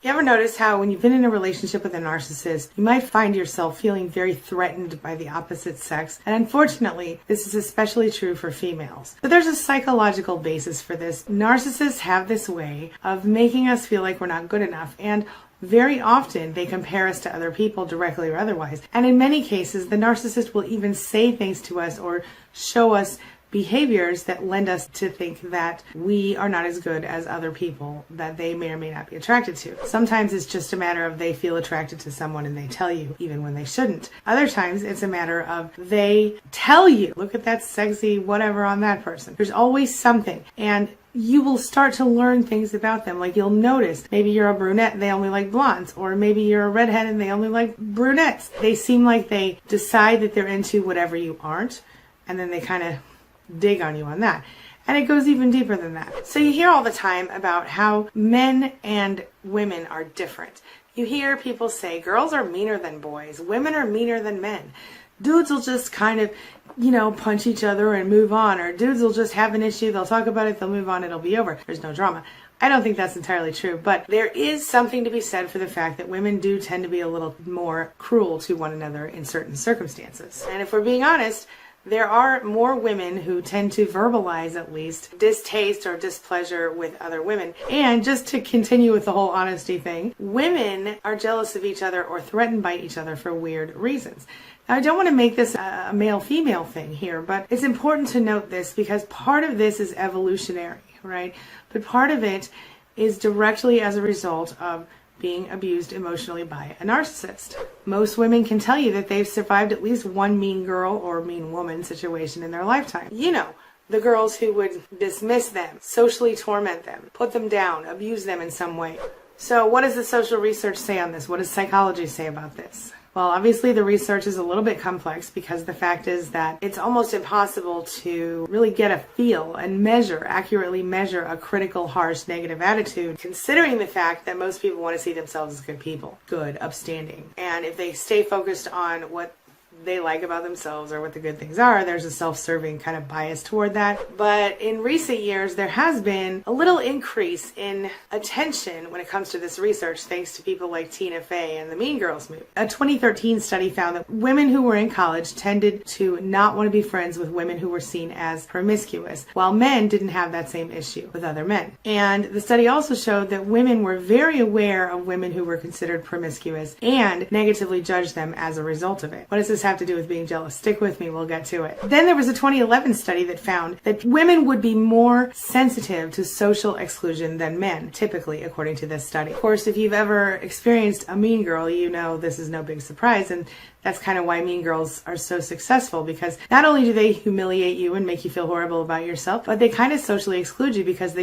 You ever notice how when you've been in a relationship with a narcissist, you might find yourself feeling very threatened by the opposite sex? And unfortunately, this is especially true for females. But there's a psychological basis for this. Narcissists have this way of making us feel like we're not good enough, and very often they compare us to other people, directly or otherwise. And in many cases, the narcissist will even say things to us or show us behaviors that lend us to think that we are not as good as other people that they may or may not be attracted to. Sometimes it's just a matter of they feel attracted to someone and they tell you even when they shouldn't. Other times it's a matter of they tell you, look at that sexy whatever on that person. There's always something, and you will start to learn things about them. Like you'll notice maybe you're a brunette and they only like blondes, or maybe you're a redhead and they only like brunettes. They seem like they decide that they're into whatever you aren't, and then they kind of dig on you on that. And it goes even deeper than that. So you hear all the time about how men and women are different. You hear people say girls are meaner than boys, women are meaner than men. Dudes will just kind of, punch each other and move on, or dudes will just have an issue, they'll talk about it, they'll move on, it'll be over. There's no drama. I don't think that's entirely true, but there is something to be said for the fact that women do tend to be a little more cruel to one another in certain circumstances. And if we're being honest, there are more women who tend to verbalize, at least, distaste or displeasure with other women. And just to continue with the whole honesty thing, women are jealous of each other or threatened by each other for weird reasons. Now, I don't want to make this a male-female thing here, but it's important to note this because part of this is evolutionary, right? But part of it is directly as a result of being abused emotionally by a narcissist. Most women can tell you that they've survived at least one mean girl or mean woman situation in their lifetime. The girls who would dismiss them, socially torment them, put them down, abuse them in some way. So what does the social research say on this? What does psychology say about this? Well, obviously the research is a little bit complex because the fact is that it's almost impossible to really get a feel and accurately measure a critical, harsh, negative attitude, considering the fact that most people want to see themselves as good people, good, upstanding. And if they stay focused on what they like about themselves or what the good things are, there's a self-serving kind of bias toward that. But in recent years, there has been a little increase in attention when it comes to this research, thanks to people like Tina Fey and the Mean Girls movie. A 2013 study found that women who were in college tended to not want to be friends with women who were seen as promiscuous, while men didn't have that same issue with other men. And the study also showed that women were very aware of women who were considered promiscuous and negatively judged them as a result of it. What does this have to do with being jealous? Stick with me, we'll get to it. Then there was a 2011 study that found that women would be more sensitive to social exclusion than men, typically, according to this study. Of course, if you've ever experienced a mean girl, you know this is no big surprise, and that's kind of why Mean Girls are so successful, because not only do they humiliate you and make you feel horrible about yourself, but they kind of socially exclude you because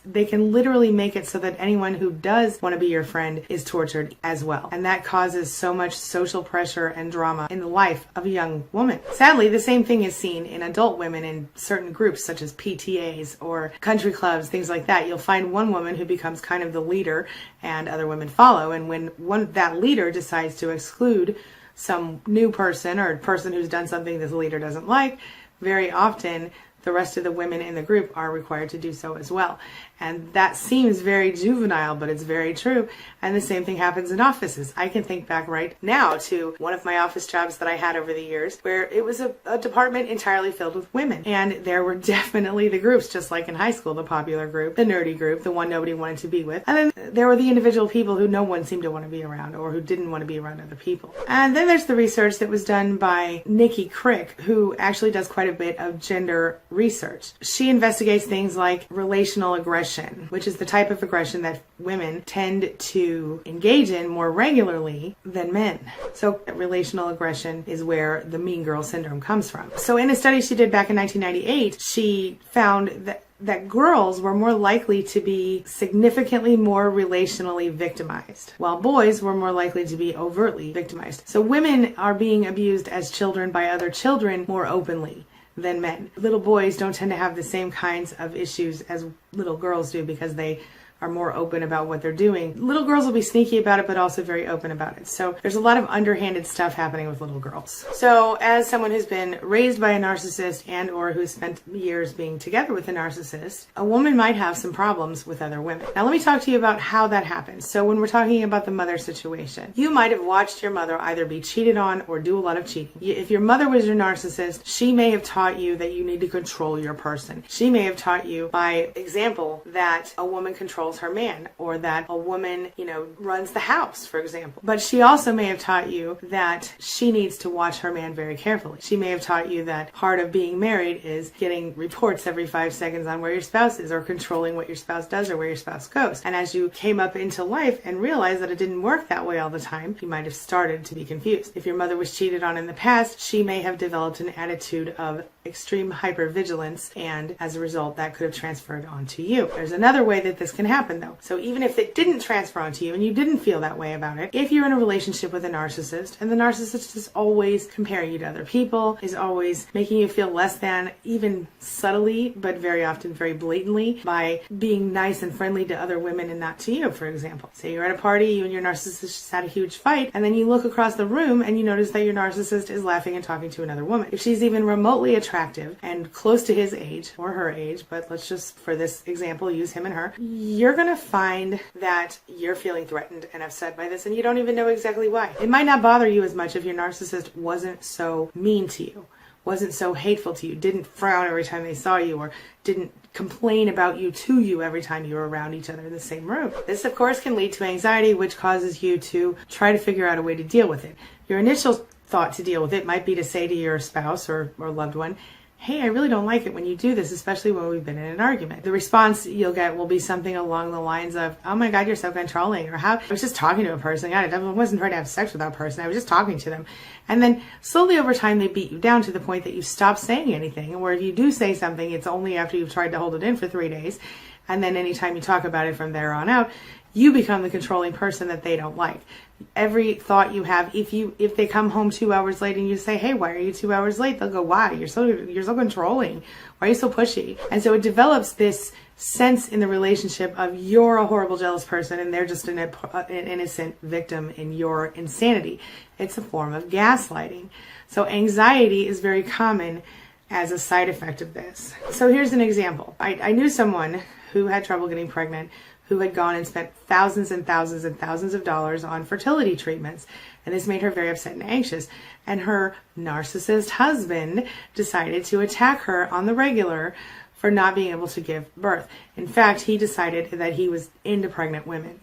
they can literally make it so that anyone who does want to be your friend is tortured as well. And that causes so much social pressure and drama in the life of a young woman. Sadly, the same thing is seen in adult women in certain groups such as PTAs or country clubs, things like that. You'll find one woman who becomes kind of the leader and other women follow, and when that leader decides to exclude some new person or a person who's done something this leader doesn't like, very often the rest of the women in the group are required to do so as well. And that seems very juvenile, but it's very true. And the same thing happens in offices. I can think back right now to one of my office jobs that I had over the years, where it was a department entirely filled with women. And there were definitely the groups, just like in high school, the popular group, the nerdy group, the one nobody wanted to be with. And then there were the individual people who no one seemed to want to be around, or who didn't want to be around other people. And then there's the research that was done by Nikki Crick, who actually does quite a bit of gender research. She investigates things like relational aggression, which is the type of aggression that women tend to engage in more regularly than men. So relational aggression is where the mean girl syndrome comes from. So in a study she did back in 1998, she found that girls were more likely to be significantly more relationally victimized, while boys were more likely to be overtly victimized. So women are being abused as children by other children more openly than men. Little boys don't tend to have the same kinds of issues as little girls do because they are more open about what they're doing. Little girls will be sneaky about it, but also very open about it. So there's a lot of underhanded stuff happening with little girls. So as someone who's been raised by a narcissist and or who's spent years being together with a narcissist, a woman might have some problems with other women. Now let me talk to you about how that happens. So when we're talking about the mother situation, you might have watched your mother either be cheated on or do a lot of cheating. If your mother was your narcissist, she may have taught you that you need to control your person. She may have taught you, by example, that a woman controls her man, or that a woman, runs the house, for example. But she also may have taught you that she needs to watch her man very carefully. She may have taught you that part of being married is getting reports every 5 seconds on where your spouse is, or controlling what your spouse does or where your spouse goes. And as you came up into life and realized that it didn't work that way all the time, you might have started to be confused. If your mother was cheated on in the past, she may have developed an attitude of extreme hypervigilance, and as a result, that could have transferred onto you. There's another way that this can happen, though. So even if it didn't transfer onto you and you didn't feel that way about it, if you're in a relationship with a narcissist and the narcissist is always comparing you to other people, is always making you feel less than, even subtly, but very often very blatantly, by being nice and friendly to other women and not to you, for example. Say you're at a party, you and your narcissist just had a huge fight, and then you look across the room and you notice that your narcissist is laughing and talking to another woman. If she's even remotely attractive and close to his age or her age, but let's just, for this example, use him and her, you're going to find that you're feeling threatened and upset by this, and you don't even know exactly why. It might not bother you as much if your narcissist wasn't so mean to you, wasn't so hateful to you, didn't frown every time they saw you, or didn't complain about you to you every time you were around each other in the same room. This, of course, can lead to anxiety, which causes you to try to figure out a way to deal with it. Your initial thought to deal with it might be to say to your spouse or loved one, hey, I really don't like it when you do this, especially when we've been in an argument. The response you'll get will be something along the lines of, oh my God, you're so controlling, or how I was just talking to a person. I wasn't trying to have sex with that person. I was just talking to them. And then slowly over time, they beat you down to the point that you stop saying anything, where if you do say something, it's only after you've tried to hold it in for 3 days. And then anytime you talk about it from there on out, you become the controlling person that they don't like. Every thought you have, if they come home 2 hours late and you say, hey, why are you 2 hours late? They'll go, why? You're so controlling. Why are you so pushy? And so it develops this sense in the relationship of you're a horrible, jealous person and they're just an innocent victim in your insanity. It's a form of gaslighting. So anxiety is very common as a side effect of this. So here's an example. I knew someone who had trouble getting pregnant, who had gone and spent thousands and thousands and thousands of dollars on fertility treatments. And this made her very upset and anxious. And her narcissist husband decided to attack her on the regular for not being able to give birth. In fact, he decided that he was into pregnant women.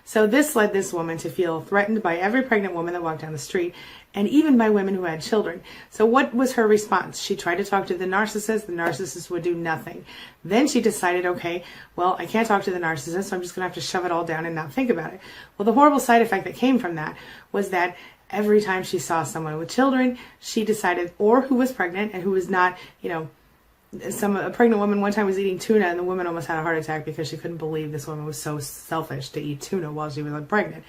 So this led this woman to feel threatened by every pregnant woman that walked down the street, and even by women who had children. So what was her response? She tried to talk to the narcissist would do nothing. Then she decided, okay, well, I can't talk to the narcissist, so I'm just going to have to shove it all down and not think about it. Well, the horrible side effect that came from that was that every time she saw someone with children, she decided, or who was pregnant and who was not, a pregnant woman one time was eating tuna, and the woman almost had a heart attack because she couldn't believe this woman was so selfish to eat tuna while she was pregnant.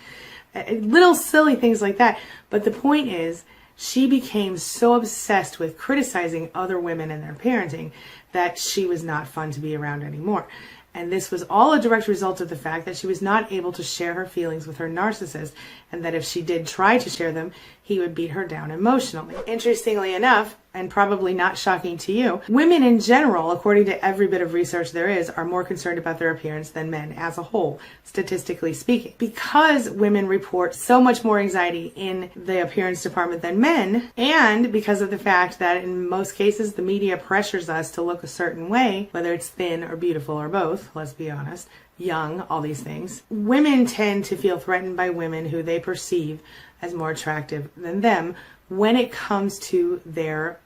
Little silly things like that. But the point is, she became so obsessed with criticizing other women and their parenting that she was not fun to be around anymore. And this was all a direct result of the fact that she was not able to share her feelings with her narcissist, and that if she did try to share them, he would beat her down emotionally. Interestingly enough, and probably not shocking to you, women in general, according to every bit of research there is, are more concerned about their appearance than men as a whole, statistically speaking. Because women report so much more anxiety in the appearance department than men, and because of the fact that in most cases the media pressures us to look a certain way, whether it's thin or beautiful or both, let's be honest, young, all these things, women tend to feel threatened by women who they perceive as more attractive than them when it comes to their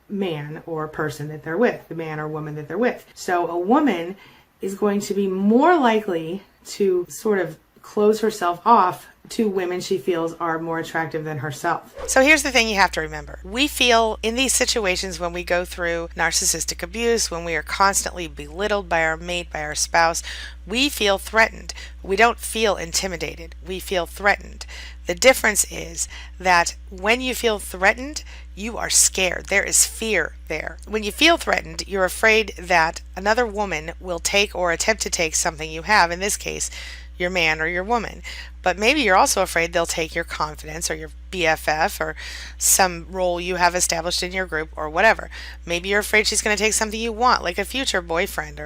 man or person that they're with, the man or woman that they're with. So a woman is going to be more likely to sort of close herself off to women she feels are more attractive than herself. So here's the thing you have to remember. We feel in these situations when we go through narcissistic abuse, when we are constantly belittled by our mate, by our spouse, we feel threatened. We don't feel intimidated. We feel threatened. The difference is that when you feel threatened, you are scared. There is fear there. When you feel threatened, you're afraid that another woman will take or attempt to take something you have, in this case, your man or your woman. But maybe you're also afraid they'll take your confidence or your BFF or some role you have established in your group or whatever. Maybe you're afraid she's going to take something you want, like a future boyfriend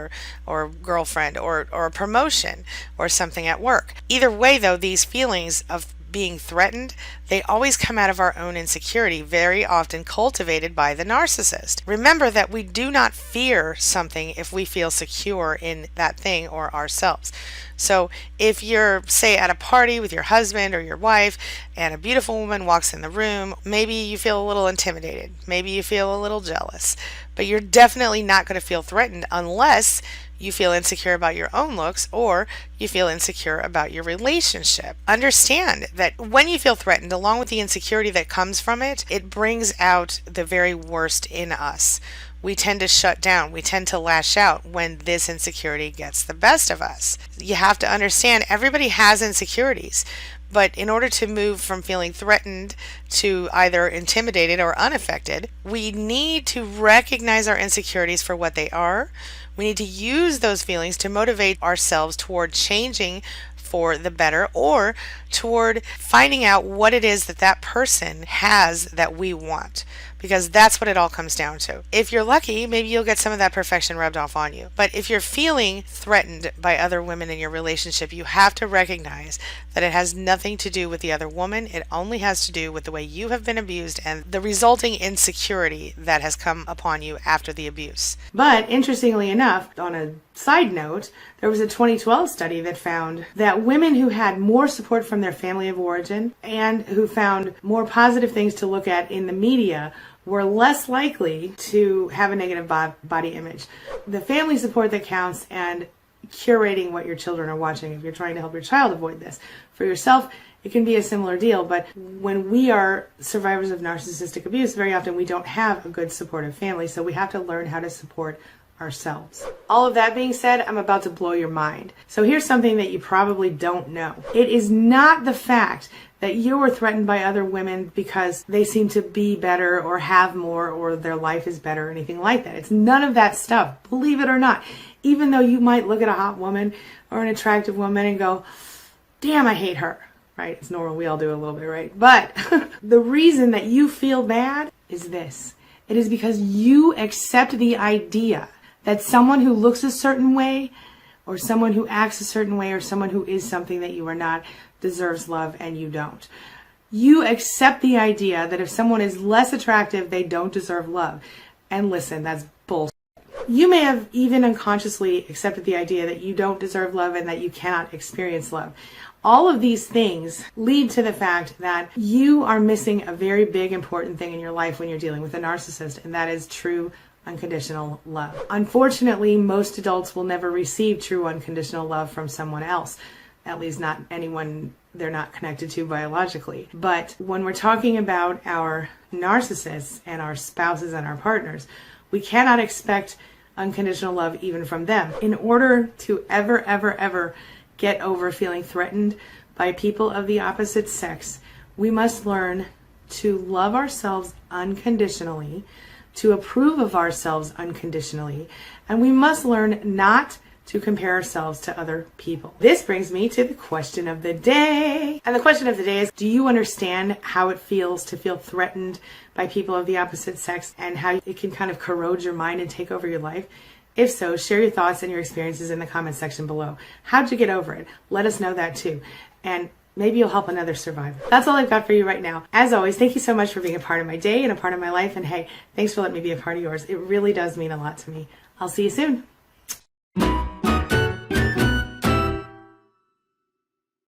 or girlfriend or a promotion or something at work. Either way, though, these feelings of being threatened, they always come out of our own insecurity, very often cultivated by the narcissist. Remember that we do not fear something if we feel secure in that thing or ourselves. So if you're, say, at a party with your husband or your wife and a beautiful woman walks in the room, maybe you feel a little intimidated, maybe you feel a little jealous, but you're definitely not going to feel threatened unless you feel insecure about your own looks or you feel insecure about your relationship. Understand that when you feel threatened, along with the insecurity that comes from it, it brings out the very worst in us. We tend to shut down. We tend to lash out when this insecurity gets the best of us. You have to understand everybody has insecurities. But in order to move from feeling threatened to either intimidated or unaffected, we need to recognize our insecurities for what they are. We need to use those feelings to motivate ourselves toward changing for the better or toward finding out what it is that that person has that we want. Because that's what it all comes down to. If you're lucky, maybe you'll get some of that perfection rubbed off on you. But if you're feeling threatened by other women in your relationship, you have to recognize that it has nothing to do with the other woman. It only has to do with the way you have been abused and the resulting insecurity that has come upon you after the abuse. But interestingly enough, on a side note, there was a 2012 study that found that women who had more support from their family of origin and who found more positive things to look at in the media were less likely to have a negative body image. The family support that counts and curating what your children are watching if you're trying to help your child avoid this. For yourself, it can be a similar deal, but when we are survivors of narcissistic abuse, very often we don't have a good supportive family, so we have to learn how to support ourselves. All of that being said, I'm about to blow your mind. So here's something that you probably don't know. It is not the fact that you were threatened by other women because they seem to be better or have more or their life is better or anything like that. It's none of that stuff, believe it or not. Even though you might look at a hot woman or an attractive woman and go, damn, I hate her, right? It's normal, we all do a little bit, right? But the reason that you feel bad is this. It is because you accept the idea that someone who looks a certain way or someone who acts a certain way or someone who is something that you are not deserves love and you don't. You accept the idea that if someone is less attractive, they don't deserve love. And listen, that's bullshit. You may have even unconsciously accepted the idea that you don't deserve love and that you cannot experience love. All of these things lead to the fact that you are missing a very big, important thing in your life when you're dealing with a narcissist, and that is true unconditional love. Unfortunately, most adults will never receive true unconditional love from someone else, at least not anyone they're not connected to biologically. But when we're talking about our narcissists and our spouses and our partners, we cannot expect unconditional love even from them. In order to ever get over feeling threatened by people of the opposite sex, we must learn to love ourselves unconditionally, to approve of ourselves unconditionally, and we must learn not to compare ourselves to other people. This brings me to the question of the day. And the question of the day is, do you understand how it feels to feel threatened by people of the opposite sex and how it can kind of corrode your mind and take over your life? If so, share your thoughts and your experiences in the comment section below. How'd you get over it? Let us know that too. And maybe you'll help another survivor. That's all I've got for you right now. As always, thank you so much for being a part of my day and a part of my life. And hey, thanks for letting me be a part of yours. It really does mean a lot to me. I'll see you soon.